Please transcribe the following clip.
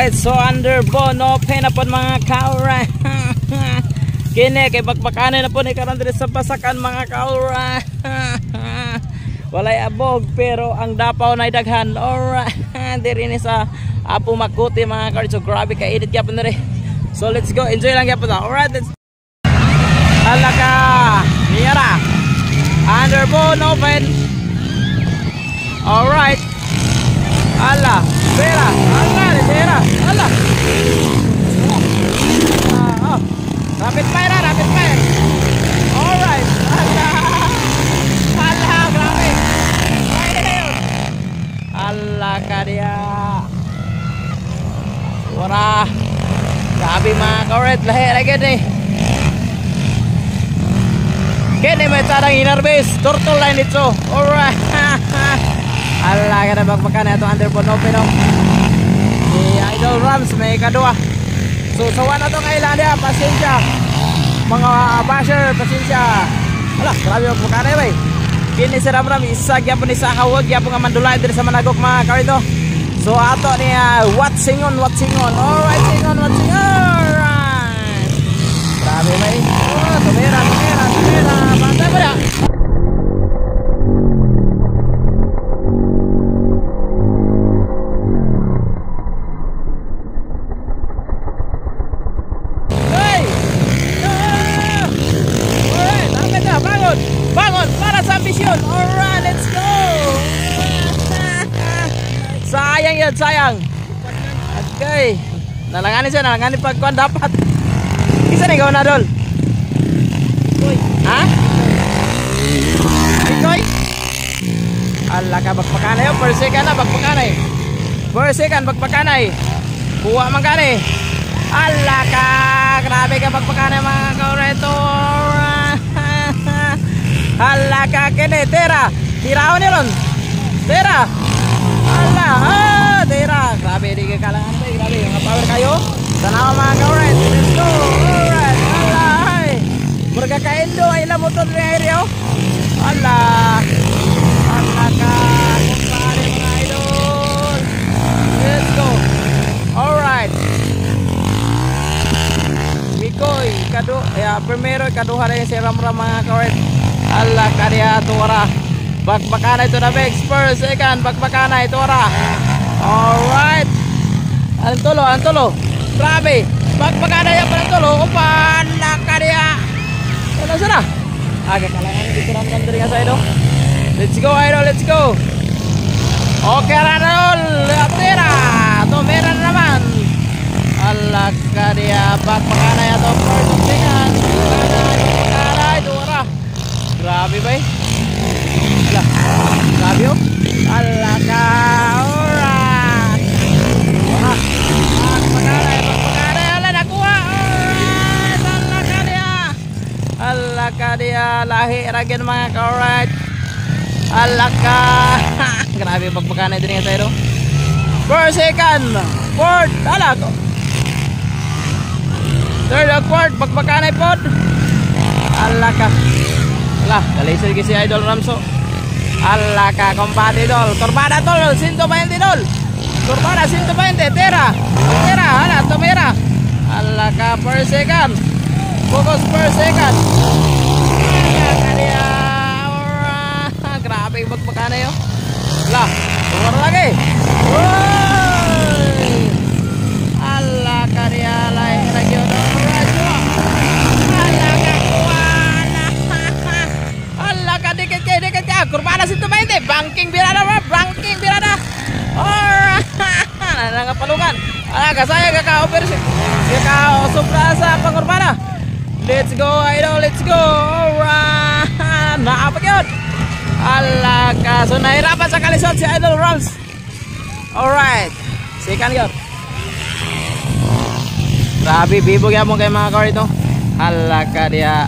Alright, so under bono pay na po mga kaura. Kini kay bakbakanan na po ni karon diri sa basakan mga kaura. Walay abog pero ang dapaw na daghan. Alright, diri ni sa Apo Makuti mga kaura. So grabe ka edit gyapon diri. So let's go, enjoy lang gyapon ta. Alright, let's alaka niara under bono open. Alright, ala Vera, ala, Vera, ala. Oh, rapid fire, rapid fire. Alright, ala, ala, grabe. Ala ka dia. Wala, grabe mga kauret, lahi lagi nih. Kini may tarang inarbis, turtle line ito. Alright. Ala ka na bagbakan ito under bonopen si Idol Rams may kadua. So sawa na itong kailan niya, pasensya mga basher, pasensya. Ala, grabe bagbakan eh. Kini si Ram Ram isa gyapon ni sa hawag gyapon nga mandulay diri sa Managok mga karito. So ato niya what singon. Alright, singon. Alright, grabe may tumira bantay mo na. Bangun para sa ambisyon. Alright, let's go. Sayang yun, sayang. Okay, nalanganin siya, nalanganin pagkuhan dapat. Isa nih gawin na dol. Ha? Ikoy? Ala ka bagpakanay. Per second na bagpakanay. Per second bagpakanay. Buwa man ka ni. Ala ka, grabe ka bagpakanay mga kaureto. Ala ka kene, Tera. Tiraon ni ron. Tera. Ala, Tera. Grabe di ka kalangan tayo. Grabe, mga power kayo. Tanawa mga kauret. Let's go. Alright. Ala, ay. Murga ka endo. Ay na motor ni area. Ala. Ala ka. Kumpare mga idol. Let's go. Alright. Mikoy. Kado. Ya, primero. Kaduha rin si Ram Ram mga kauret. Allah karya tuara bakbakana itu na big spurs ikan bakbakana itu ora. Alright, antolo grabe bakbakana ya antolo upan la karya ano sana agak kalangan dito naman dari sa idol. Let's go idol, let's go. Okay radol tera to meron naman. Allah karya bakbakana ya to first ikan bakbakana itu ora. Grabe ba eh? Lah, grabe yun. Ala ka, alright. Pagpakanay, ala nakuha. Alright, ala ka dia. Ala ka dia, lahi ragin mga ka-alright. Ala ka. Grabe pagpakanay din nga tayo. Per second, fourth, ala ko. Third or fourth, pagpakanay pod. Ala ka. Lah, kalisir si Idol Ramso. Allah ka, kompati dol. Corbada tol, 120 dol. Corbada 120, Tera. Tera, ala, Tomera. Allah ka, per second. Focus per second. Allah ka dia. Grabe yung magpakana yun. Lah, tumor lagi. Woy. Allah ka dia, lain lagi yun. Dikit ya, Kurbana 120, banking birada, banking birada. Alright, nangapalungan. Alaga saya kaka-operasi, kaka-suprasa pengurbana. Let's go, idol, let's go. Alright, nah apa yun? Alaga, so nahirapan sa kalisod si Idol Rams. Alright, sikan yun. Grabe, bibog yan mo kay mga car ito. Alaga dia.